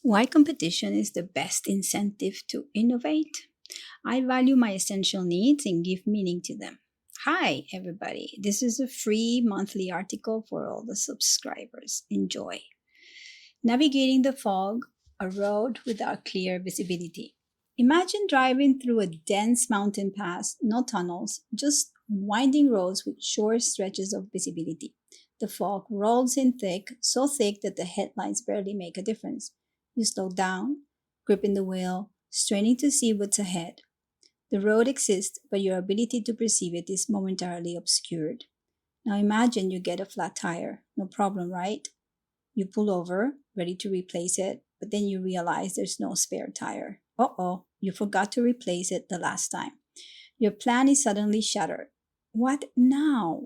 Why competition is the best incentive to innovate? I value my essential needs and give meaning to them. Hi, everybody. This is a free monthly article for all the subscribers. Enjoy. Navigating the fog, a road without clear visibility. Imagine driving through a dense mountain pass, no tunnels, just winding roads with short stretches of visibility. The fog rolls in thick, so thick that the headlights barely make a difference. You slow down, gripping the wheel, straining to see what's ahead. The road exists, but your ability to perceive it is momentarily obscured. Now imagine you get a flat tire. No problem, right? You pull over, ready to replace it, but then you realize there's no spare tire. Uh-oh, you forgot to replace it the last time. Your plan is suddenly shattered. What now?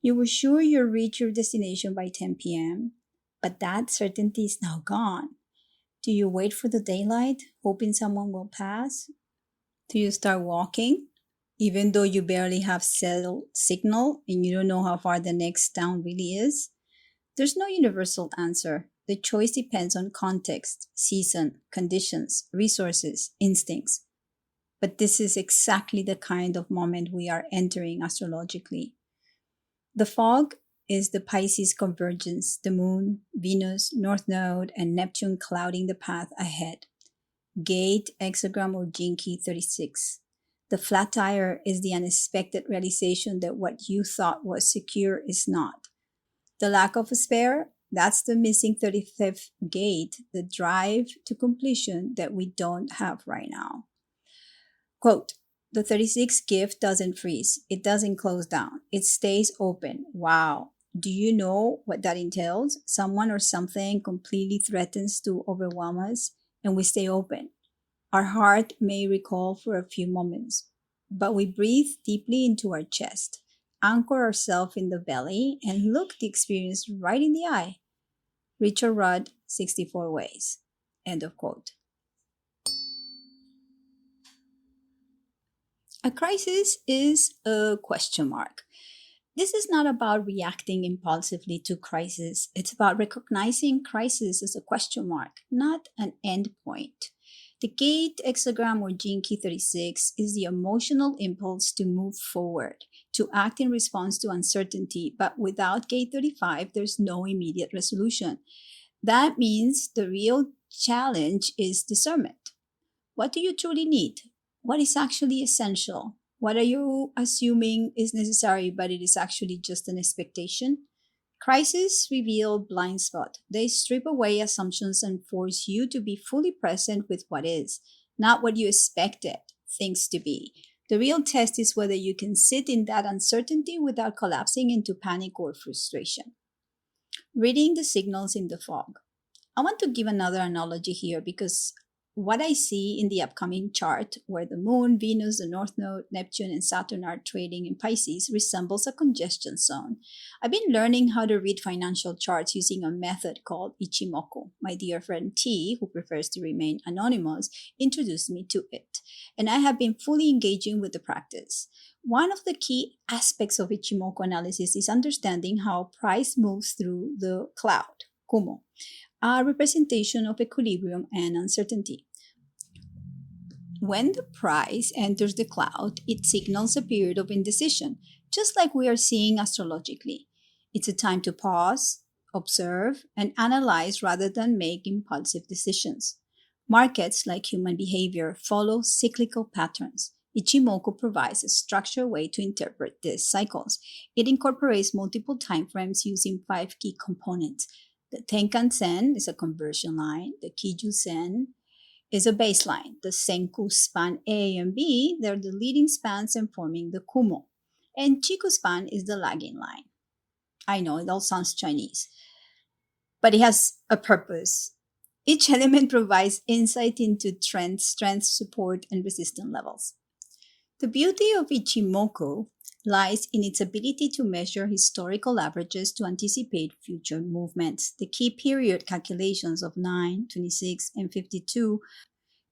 You were sure you'll reach your destination by 10 p.m., but that certainty is now gone. Do you wait for the daylight, hoping someone will pass? Do you start walking, even though you barely have cell signal and you don't know how far the next town really is? There's no universal answer. The choice depends on context, season, conditions, resources, instincts. But this is exactly the kind of moment we are entering astrologically. The fog is the Pisces convergence, the moon, Venus, North Node, and Neptune clouding the path ahead. Gate, hexagram, or gene key 36. The flat tire is the unexpected realization that what you thought was secure is not. The lack of a spare, that's the missing 35th gate, the drive to completion that we don't have right now. Quote, the 36th gift doesn't freeze. It doesn't close down. It stays open. Wow. Do you know what that entails? Someone or something completely threatens to overwhelm us, and we stay open. Our heart may recoil for a few moments, but we breathe deeply into our chest, anchor ourselves in the belly, and look the experience right in the eye. Richard Rudd, 64 Ways. End of quote. A crisis is a question mark. This is not about reacting impulsively to crisis. It's about recognizing crisis as a question mark, not an endpoint. The gate, hexagram, or gene key 36 is the emotional impulse to move forward, to act in response to uncertainty, but without gate 35, there's no immediate resolution. That means the real challenge is discernment. What do you truly need? What is actually essential? What are you assuming is necessary, but it is actually just an expectation? Crises reveal blind spot. They strip away assumptions and force you to be fully present with what is, not what you expected things to be. The real test is whether you can sit in that uncertainty without collapsing into panic or frustration. Reading the signals in the fog. I want to give another analogy here because what I see in the upcoming chart, where the moon, Venus, the North Node, Neptune, and Saturn are trading in Pisces, resembles a congestion zone. I've been learning how to read financial charts using a method called Ichimoku. My dear friend T, who prefers to remain anonymous, introduced me to it, and I have been fully engaging with the practice. One of the key aspects of Ichimoku analysis is understanding how price moves through the cloud, Kumo, a representation of equilibrium and uncertainty. When the price enters the cloud, it signals a period of indecision, just like we are seeing astrologically. It's a time to pause, observe, and analyze rather than make impulsive decisions. Markets, like human behavior, follow cyclical patterns. Ichimoku provides a structured way to interpret these cycles. It incorporates multiple timeframes using five key components. The Tenkan-sen is a conversion line. The Kiju-sen is a baseline. The Senku span A and B, they're the leading spans and forming the Kumo. And Chiku span is the lagging line. I know it all sounds Chinese, but it has a purpose. Each element provides insight into trend, strength, support, and resistance levels. The beauty of Ichimoku lies in its ability to measure historical averages to anticipate future movements. The key period calculations of 9, 26, and 52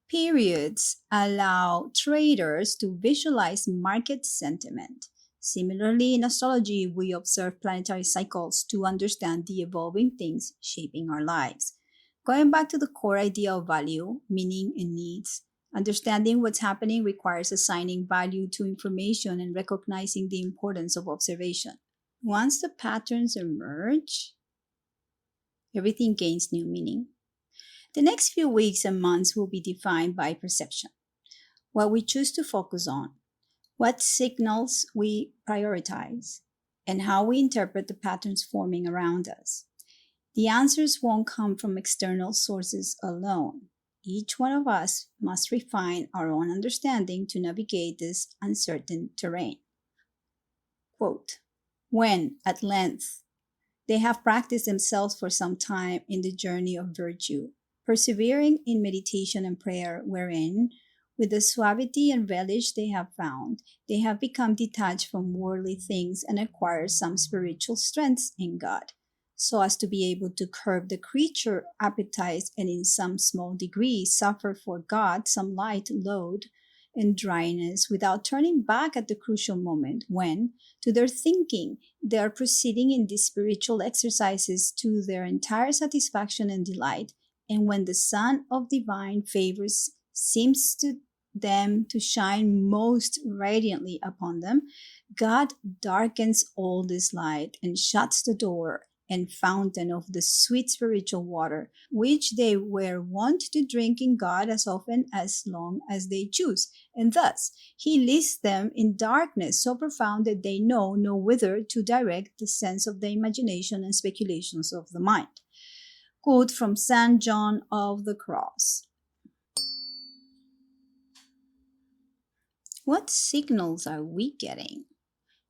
periods allow traders to visualize market sentiment. Similarly, in astrology, we observe planetary cycles to understand the evolving things shaping our lives. Going back to the core idea of value, meaning, and needs, understanding what's happening requires assigning value to information and recognizing the importance of observation. Once the patterns emerge, everything gains new meaning. The next few weeks and months will be defined by perception, what we choose to focus on, what signals we prioritize, and how we interpret the patterns forming around us. The answers won't come from external sources alone. Each one of us must refine our own understanding to navigate this uncertain terrain. Quote, when, at length, they have practiced themselves for some time in the journey of virtue, persevering in meditation and prayer, wherein, with the suavity and relish they have found, they have become detached from worldly things and acquired some spiritual strength in God, so as to be able to curb the creature appetites and in some small degree suffer for God some light load and dryness without turning back at the crucial moment when, to their thinking, they are proceeding in these spiritual exercises to their entire satisfaction and delight, and when the sun of divine favors seems to them to shine most radiantly upon them, God darkens all this light and shuts the door and fountain of the sweet spiritual water, which they were wont to drink in God as often as long as they choose. And thus he leaves them in darkness so profound that they know no whither to direct the sense of the imagination and speculations of the mind. Quote from St. John of the Cross. What signals are we getting?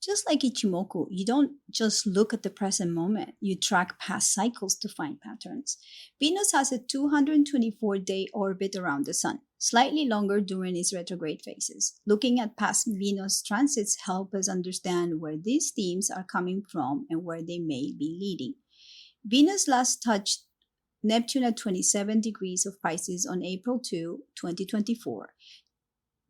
Just like Ichimoku, you don't just look at the present moment, you track past cycles to find patterns. Venus has a 224-day orbit around the Sun, slightly longer during its retrograde phases. Looking at past Venus transits help us understand where these themes are coming from and where they may be leading. Venus last touched Neptune at 27 degrees of Pisces on April 2, 2024,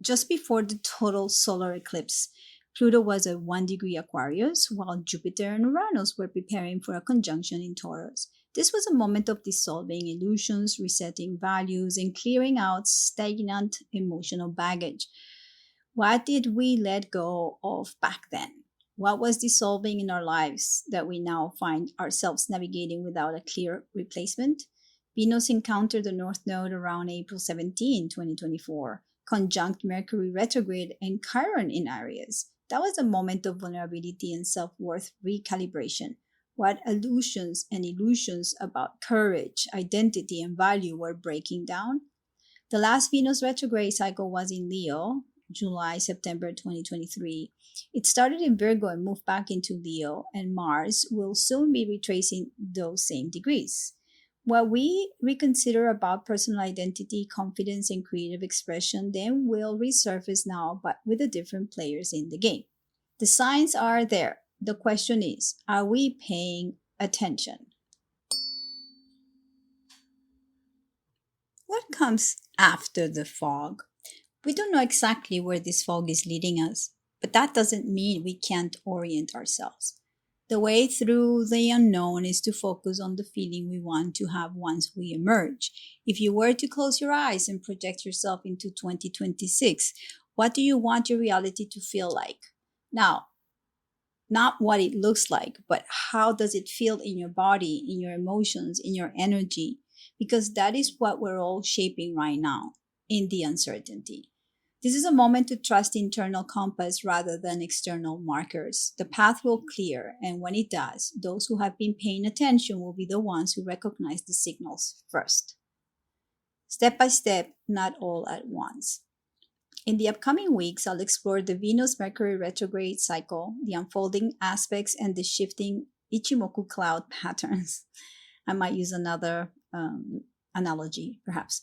just before the total solar eclipse. Pluto was at 1 degree Aquarius, while Jupiter and Uranus were preparing for a conjunction in Taurus. This was a moment of dissolving illusions, resetting values, and clearing out stagnant emotional baggage. What did we let go of back then? What was dissolving in our lives that we now find ourselves navigating without a clear replacement? Venus encountered the North Node around April 17, 2024, conjunct Mercury retrograde and Chiron in Aries. That was a moment of vulnerability and self-worth recalibration. What illusions and illusions about courage, identity, and value were breaking down? The last Venus retrograde cycle was in Leo, July-September 2023. It started in Virgo and moved back into Leo, and Mars will soon be retracing those same degrees. What we reconsider about personal identity, confidence, and creative expression then will resurface now, but with the different players in the game. The signs are there. The question is, are we paying attention? What comes after the fog? We don't know exactly where this fog is leading us, but that doesn't mean we can't orient ourselves. The way through the unknown is to focus on the feeling we want to have once we emerge. If you were to close your eyes and project yourself into 2026, what do you want your reality to feel like? Now, not what it looks like, but how does it feel in your body, in your emotions, in your energy? Because that is what we're all shaping right now in the uncertainty. This is a moment to trust internal compass rather than external markers. The path will clear, and when it does, those who have been paying attention will be the ones who recognize the signals first. Step by step, not all at once. In the upcoming weeks, I'll explore the Venus-Mercury retrograde cycle, the unfolding aspects, and the shifting Ichimoku cloud patterns. I might use another analogy, perhaps.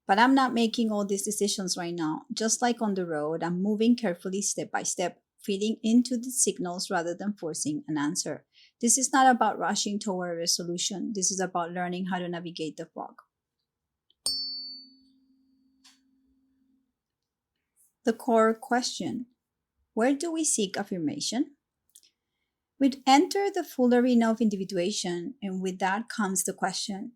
But I'm not making all these decisions right now. Just like on the road, I'm moving carefully step by step, feeding into the signals rather than forcing an answer. This is not about rushing toward a resolution. This is about learning how to navigate the fog. The core question: where do we seek affirmation? We enter the full arena of individuation, and with that comes the question: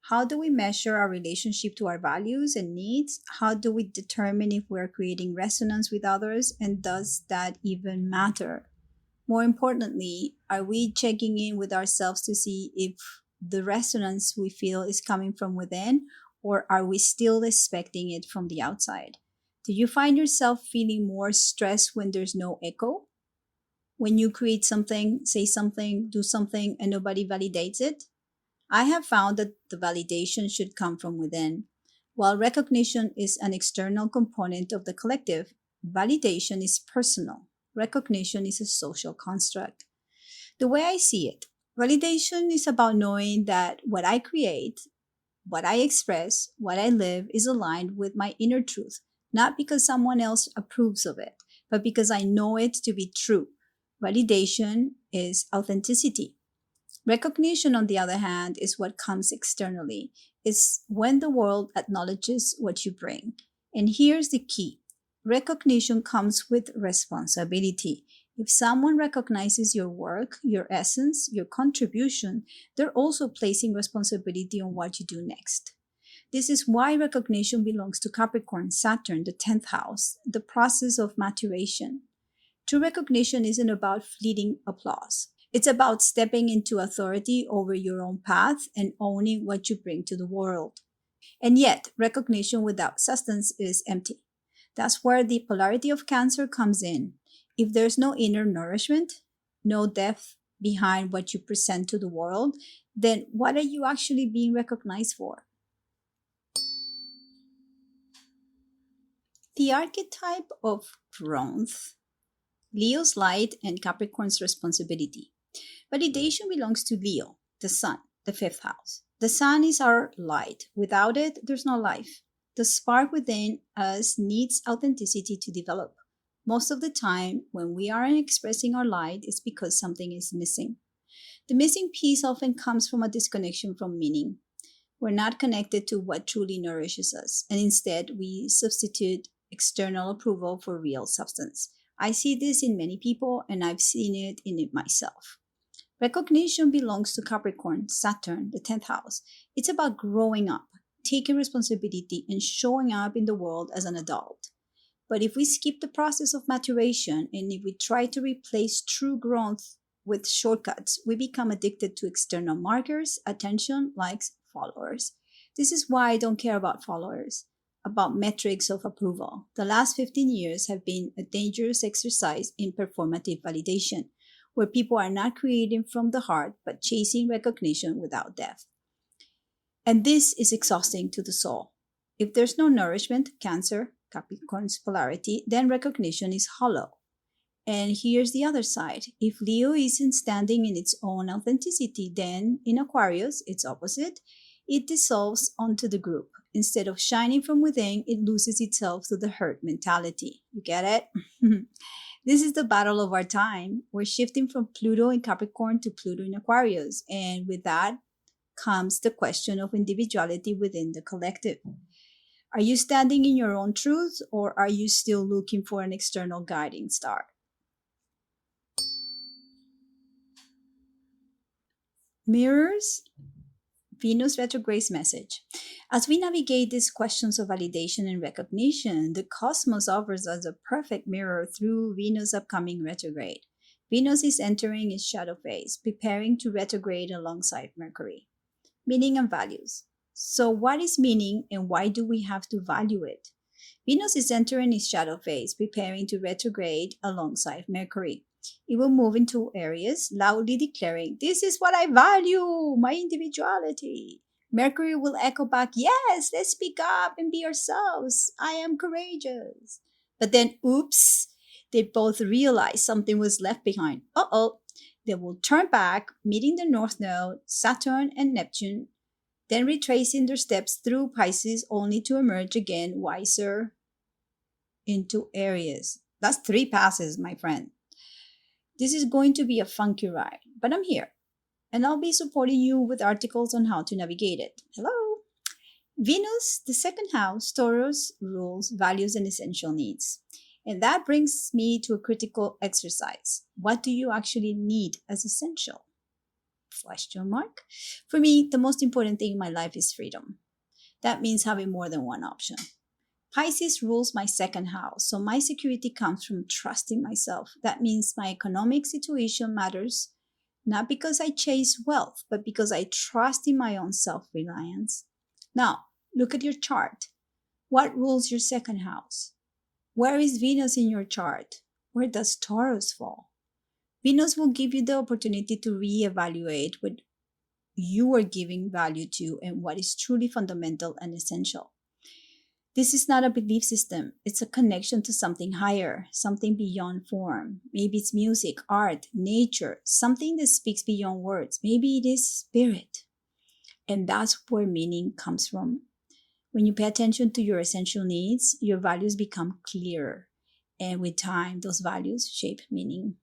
How do we measure our relationship to our values and needs? How do we determine if we're creating resonance with others? And does that even matter? More importantly, are we checking in with ourselves to see if the resonance we feel is coming from within, or are we still expecting it from the outside? Do you find yourself feeling more stressed when there's no echo? When you create something, say something, do something, and nobody validates it? I have found that the validation should come from within. While recognition is an external component of the collective, validation is personal. Recognition is a social construct. The way I see it, validation is about knowing that what I create, what I express, what I live is aligned with my inner truth, not because someone else approves of it, but because I know it to be true. Validation is authenticity. Recognition, on the other hand, is what comes externally. It's when the world acknowledges what you bring. And here's the key: recognition comes with responsibility. If someone recognizes your work, your essence, your contribution, they're also placing responsibility on what you do next. This is why recognition belongs to Capricorn, Saturn, the 10th house, the process of maturation. True recognition isn't about fleeting applause. It's about stepping into authority over your own path and owning what you bring to the world. And yet, recognition without substance is empty. That's where the polarity of Cancer comes in. If there's no inner nourishment, no depth behind what you present to the world, then what are you actually being recognized for? The archetype of growth, Leo's light and Capricorn's responsibility. Validation belongs to Leo, the sun, the fifth house. The sun is our light. Without it, there's no life. The spark within us needs authenticity to develop. Most of the time, when we aren't expressing our light, it's because something is missing. The missing piece often comes from a disconnection from meaning. We're not connected to what truly nourishes us, and instead, we substitute external approval for real substance. I see this in many people, and I've seen it in it myself. Recognition belongs to Capricorn, Saturn, the 10th house. It's about growing up, taking responsibility, and showing up in the world as an adult. But if we skip the process of maturation and if we try to replace true growth with shortcuts, we become addicted to external markers, attention, likes, followers. This is why I don't care about followers, about metrics of approval. The last 15 years have been a dangerous exercise in performative validation, where people are not creating from the heart but chasing recognition without depth. And this is exhausting to the soul. If there's no nourishment, Cancer, Capricorn's polarity, then recognition is hollow. And here's the other side. If Leo isn't standing in its own authenticity, then in Aquarius, its opposite, it dissolves onto the group. Instead of shining from within, it loses itself to the herd mentality. You get it? This is the battle of our time. We're shifting from Pluto in Capricorn to Pluto in Aquarius. And with that comes the question of individuality within the collective. Are you standing in your own truth, or are you still looking for an external guiding star? Mirrors, Venus retrograde's message. As we navigate these questions of validation and recognition, the cosmos offers us a perfect mirror through Venus' upcoming retrograde. Venus is entering its shadow phase, preparing to retrograde alongside Mercury. Meaning and values. So, what is meaning and why do we have to value it? Venus is entering its shadow phase, preparing to retrograde alongside Mercury. It will move into Aries, loudly declaring, "This is what I value, my individuality." Mercury will echo back, "Yes, let's speak up and be ourselves. I am courageous." But then, oops, they both realize something was left behind. Uh-oh. They will turn back, meeting the North Node, Saturn, and Neptune, then retracing their steps through Pisces only to emerge again wiser into Aries. That's 3 passes, my friend. This is going to be a funky ride, but I'm here, and I'll be supporting you with articles on how to navigate it. Hello! Venus, the second house, Taurus, rules, values, and essential needs. And that brings me to a critical exercise. What do you actually need as essential? Question mark. For me, the most important thing in my life is freedom. That means having more than one option. Pisces rules my second house, so my security comes from trusting myself. That means my economic situation matters, not because I chase wealth, but because I trust in my own self reliance. Now, look at your chart. What rules your second house? Where is Venus in your chart? Where does Taurus fall? Venus will give you the opportunity to reevaluate what you are giving value to and what is truly fundamental and essential. This is not a belief system. It's a connection to something higher, something beyond form. Maybe it's music, art, nature, something that speaks beyond words. Maybe it is spirit. And that's where meaning comes from. When you pay attention to your essential needs, your values become clearer. And with time, those values shape meaning.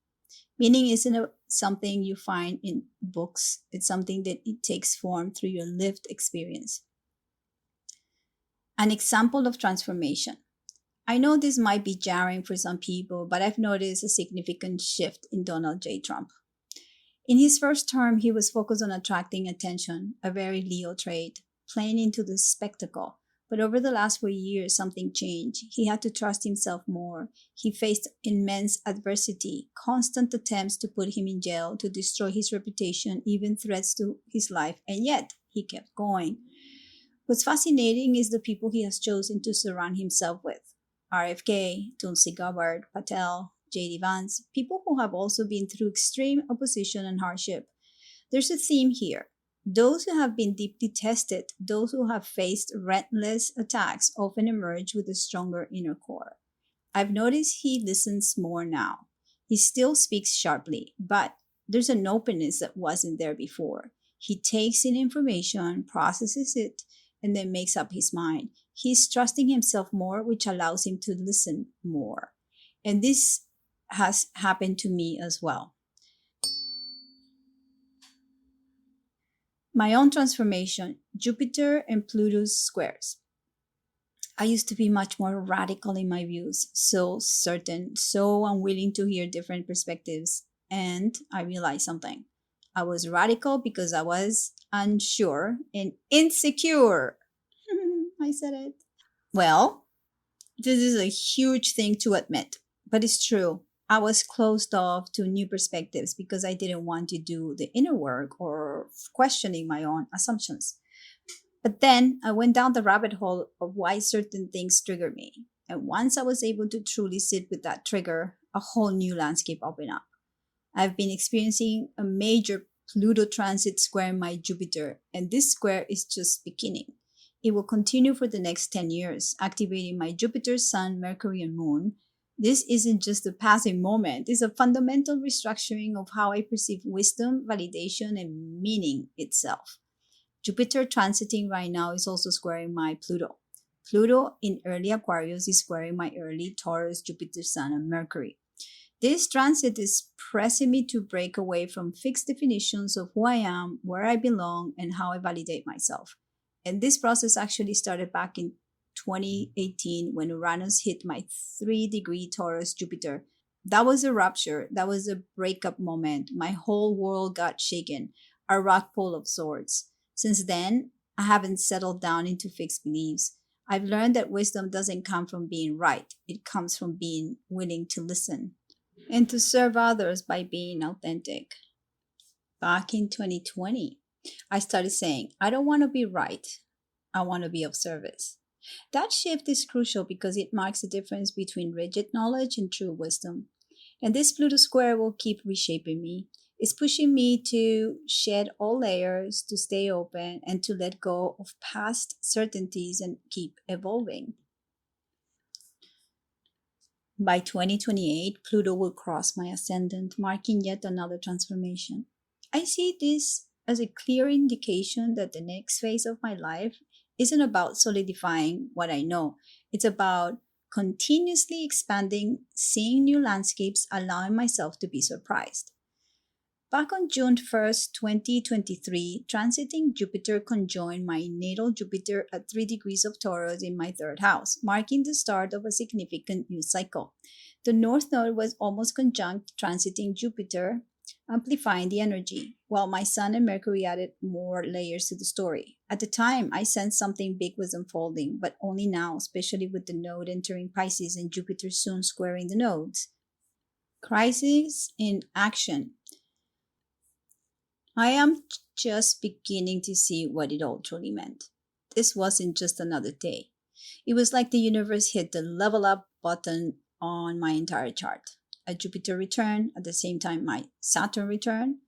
Meaning isn't something you find in books. It's something that it takes form through your lived experience. An example of transformation. I know this might be jarring for some people, but I've noticed a significant shift in Donald J. Trump. In his first term, he was focused on attracting attention, a very Leo trait, playing into the spectacle. But over the last 4 years, something changed. He had to trust himself more. He faced immense adversity, constant attempts to put him in jail, to destroy his reputation, even threats to his life, and yet he kept going. What's fascinating is the people he has chosen to surround himself with. RFK, Tulsi Gabbard, Patel, J.D. Vance, people who have also been through extreme opposition and hardship. There's a theme here. Those who have been deeply tested, those who have faced relentless attacks, often emerge with a stronger inner core. I've noticed he listens more now. He still speaks sharply, but there's an openness that wasn't there before. He takes in information, processes it, and then makes up his mind. He's trusting himself more, which allows him to listen more. And this has happened to me as well. My own transformation, Jupiter and Pluto's squares. I used to be much more radical in my views, so certain, so unwilling to hear different perspectives. And I realized something. I was radical because I was unsure and insecure. I said it. Well, this is a huge thing to admit, but it's true. I was closed off to new perspectives because I didn't want to do the inner work or questioning my own assumptions. But then I went down the rabbit hole of why certain things trigger me. And once I was able to truly sit with that trigger, a whole new landscape opened up. I've been experiencing a major Pluto transit square in my Jupiter, and this square is just beginning. It will continue for the next 10 years, activating my Jupiter, Sun, Mercury, and Moon. This isn't just a passing moment, it's a fundamental restructuring of how I perceive wisdom, validation, and meaning itself. Jupiter transiting right now is also squaring my Pluto. Pluto in early Aquarius is squaring my early Taurus, Jupiter, Sun, and Mercury. This transit is pressing me to break away from fixed definitions of who I am, where I belong, and how I validate myself. And this process actually started back in 2018 when Uranus hit my 3-degree Taurus Jupiter. That was a rupture. That was a breakup moment. My whole world got shaken, a rock pool of sorts. Since then, I haven't settled down into fixed beliefs. I've learned that wisdom doesn't come from being right. It comes from being willing to listen and to serve others by being authentic. Back in 2020, I started saying, I don't want to be right. I want to be of service. That shift is crucial because it marks the difference between rigid knowledge and true wisdom. And this Pluto square will keep reshaping me. It's pushing me to shed all layers, to stay open, and to let go of past certainties and keep evolving. By 2028, Pluto will cross my ascendant, marking yet another transformation. I see this as a clear indication that the next phase of my life isn't about solidifying what I know. It's about continuously expanding, seeing new landscapes, allowing myself to be surprised. Back on June 1st, 2023, transiting Jupiter conjoined my natal Jupiter at 3 degrees of Taurus in my third house, marking the start of a significant new cycle. The North Node was almost conjunct transiting Jupiter, amplifying the energy, while my Sun and Mercury added more layers to the story. At the time, I sensed something big was unfolding, but only now, especially with the node entering Pisces and Jupiter soon squaring the nodes. Crisis in action. I am just beginning to see what it all truly meant. This wasn't just another day. It was like the universe hit the level up button on my entire chart. A Jupiter return, at the same time my Saturn return.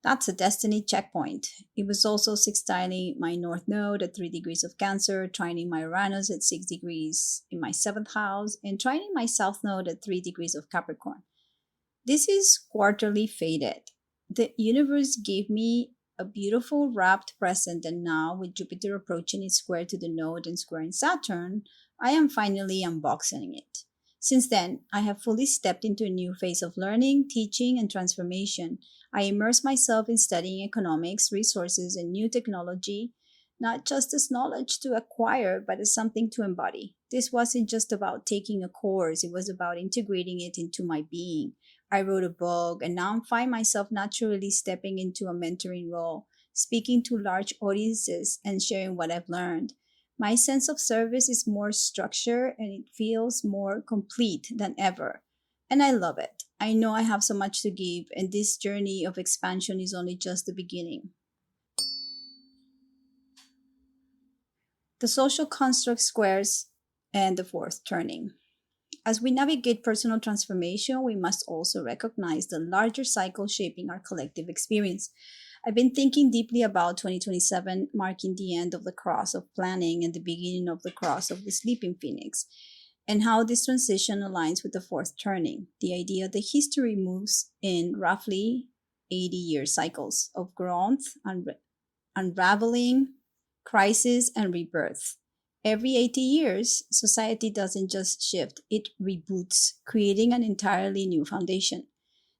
That's a destiny checkpoint. It was also sextiling my North Node at 3 degrees of Cancer, trining my Uranus at 6 degrees in my 7th house, and trining my South Node at 3 degrees of Capricorn. This is quarterly faded. The universe gave me a beautiful wrapped present, and now, with Jupiter approaching its square to the node and squaring Saturn, I am finally unboxing it. Since then, I have fully stepped into a new phase of learning, teaching, and transformation. I immerse myself in studying economics, resources, and new technology, not just as knowledge to acquire, but as something to embody. This wasn't just about taking a course, it was about integrating it into my being. I wrote a book, and now I find myself naturally stepping into a mentoring role, speaking to large audiences and sharing what I've learned. My sense of service is more structured and it feels more complete than ever. And I love it. I know I have so much to give, and this journey of expansion is only just the beginning. The social construct squares and the fourth turning. As we navigate personal transformation, we must also recognize the larger cycle shaping our collective experience. I've been thinking deeply about 2027 marking the end of the cross of planning and the beginning of the cross of the sleeping phoenix, and how this transition aligns with the fourth turning, the idea that history moves in roughly 80-year cycles of growth, unraveling, crisis, and rebirth. Every 80 years, society doesn't just shift, it reboots, creating an entirely new foundation.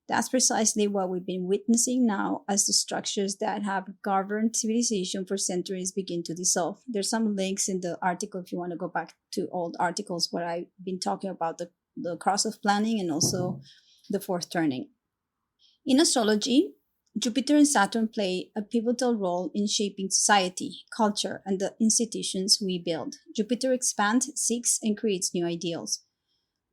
That's precisely what we've been witnessing now as the structures that have governed civilization for centuries begin to dissolve. There's some links in the article if you want to go back to old articles where I've been talking about the cross of planning and also the fourth turning. In astrology, Jupiter and Saturn play a pivotal role in shaping society, culture, and the institutions we build. Jupiter expands, seeks, and creates new ideals,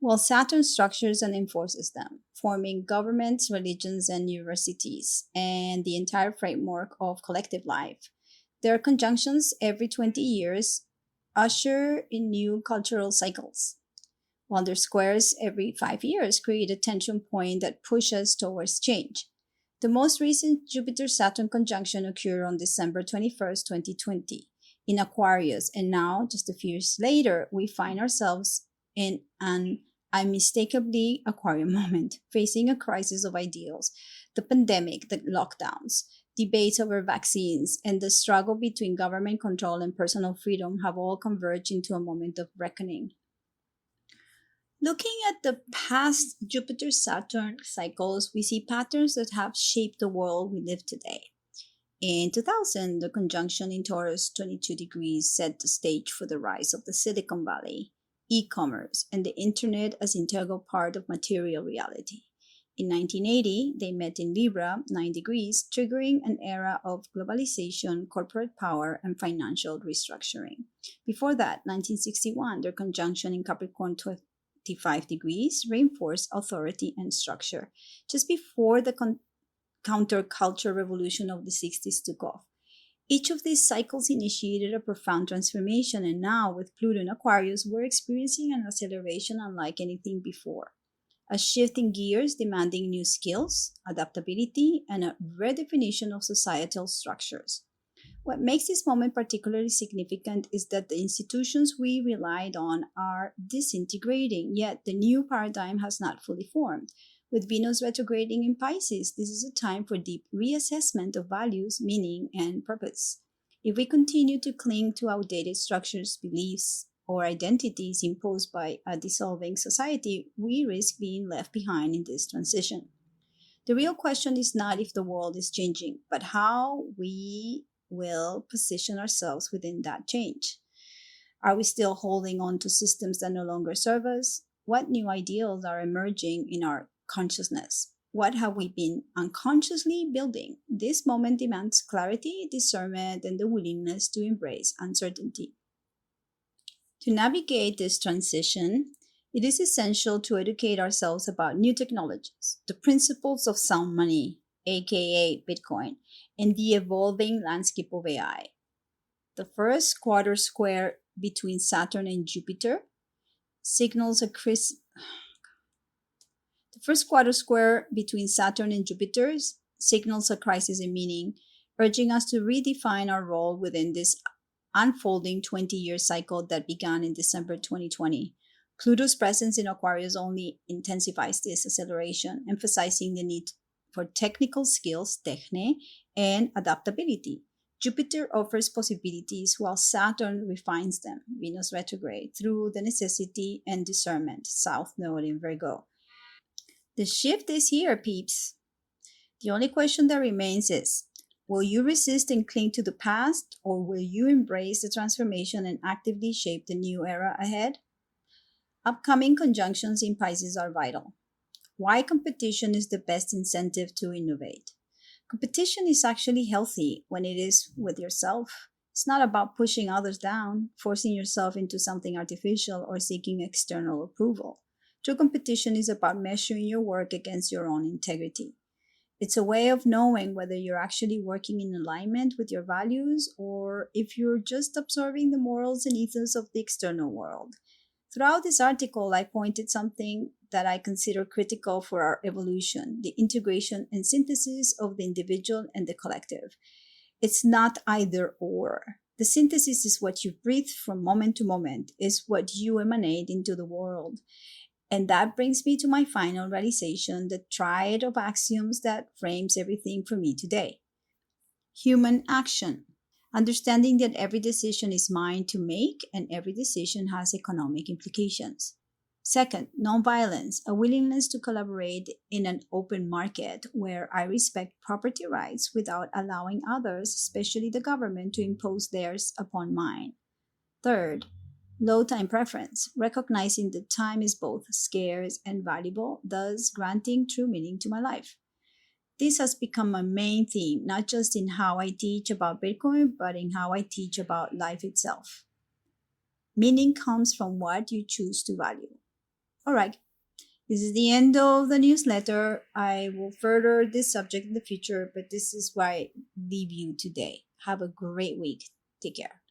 while Saturn structures and enforces them, forming governments, religions, and universities, and the entire framework of collective life. Their conjunctions every 20 years usher in new cultural cycles, while their squares every 5 years create a tension point that pushes towards change. The most recent Jupiter Saturn conjunction occurred on December 21st, 2020, in Aquarius, and now, just a few years later, we find ourselves in an unmistakably Aquarian moment, facing a crisis of ideals. The pandemic, the lockdowns, debates over vaccines, and the struggle between government control and personal freedom have all converged into a moment of reckoning. Looking at the past Jupiter Saturn cycles, we see patterns that have shaped the world we live today. In 2000, the conjunction in Taurus 22 degrees set the stage for the rise of the Silicon Valley, e commerce, and the internet as integral part of material reality. In 1980, they met in Libra, 9 degrees, triggering an era of globalization, corporate power, and financial restructuring. Before that, 1961, their conjunction in Capricorn 25 degrees reinforced authority and structure. Just before the counterculture revolution of the 60s took off. Each of these cycles initiated a profound transformation, and now, with Pluto in Aquarius, we're experiencing an acceleration unlike anything before. A shift in gears demanding new skills, adaptability, and a redefinition of societal structures. What makes this moment particularly significant is that the institutions we relied on are disintegrating, yet the new paradigm has not fully formed. With Venus retrograding in Pisces, this is a time for deep reassessment of values, meaning, and purpose. If we continue to cling to outdated structures, beliefs, or identities imposed by a dissolving society, we risk being left behind in this transition. The real question is not if the world is changing, but how we will position ourselves within that change. Are we still holding on to systems that no longer serve us? What new ideals are emerging in our consciousness? What have we been unconsciously building? This moment demands clarity, discernment, and the willingness to embrace uncertainty. To navigate this transition, it is essential to educate ourselves about new technologies, the principles of sound money, aka Bitcoin, and the evolving landscape of AI. The first quarter square between Saturn and Jupiter signals a crisp The first quarter square between Saturn and Jupiter signals a crisis in meaning, urging us to redefine our role within this unfolding 20-year cycle that began in December 2020. Pluto's presence in Aquarius only intensifies this acceleration, emphasizing the need for technical skills, techne, and adaptability. Jupiter offers possibilities while Saturn refines them, Venus retrograde, through the necessity and discernment, South Node in Virgo. The shift is here, peeps. The only question that remains is, will you resist and cling to the past, or will you embrace the transformation and actively shape the new era ahead? Upcoming conjunctions in Pisces are vital. Why competition is the best incentive to innovate? Competition is actually healthy when it is with yourself. It's not about pushing others down, forcing yourself into something artificial, or seeking external approval. True competition is about measuring your work against your own integrity. It's a way of knowing whether you're actually working in alignment with your values or if you're just absorbing the morals and ethos of the external world. Throughout this article, I pointed something that I consider critical for our evolution, the integration and synthesis of the individual and the collective. It's not either or. The synthesis is what you breathe from moment to moment, is what you emanate into the world. And that brings me to my final realization, the triad of axioms that frames everything for me today. Human action. Understanding that every decision is mine to make and every decision has economic implications. Second, nonviolence, a willingness to collaborate in an open market where I respect property rights without allowing others, especially the government, to impose theirs upon mine. Third, low time preference, recognizing that time is both scarce and valuable, thus granting true meaning to my life. This has become my main theme, not just in how I teach about Bitcoin, but in how I teach about life itself. Meaning comes from what you choose to value. All right, this is the end of the newsletter. I will further this subject in the future, but this is why I leave you today. Have a great week. Take care.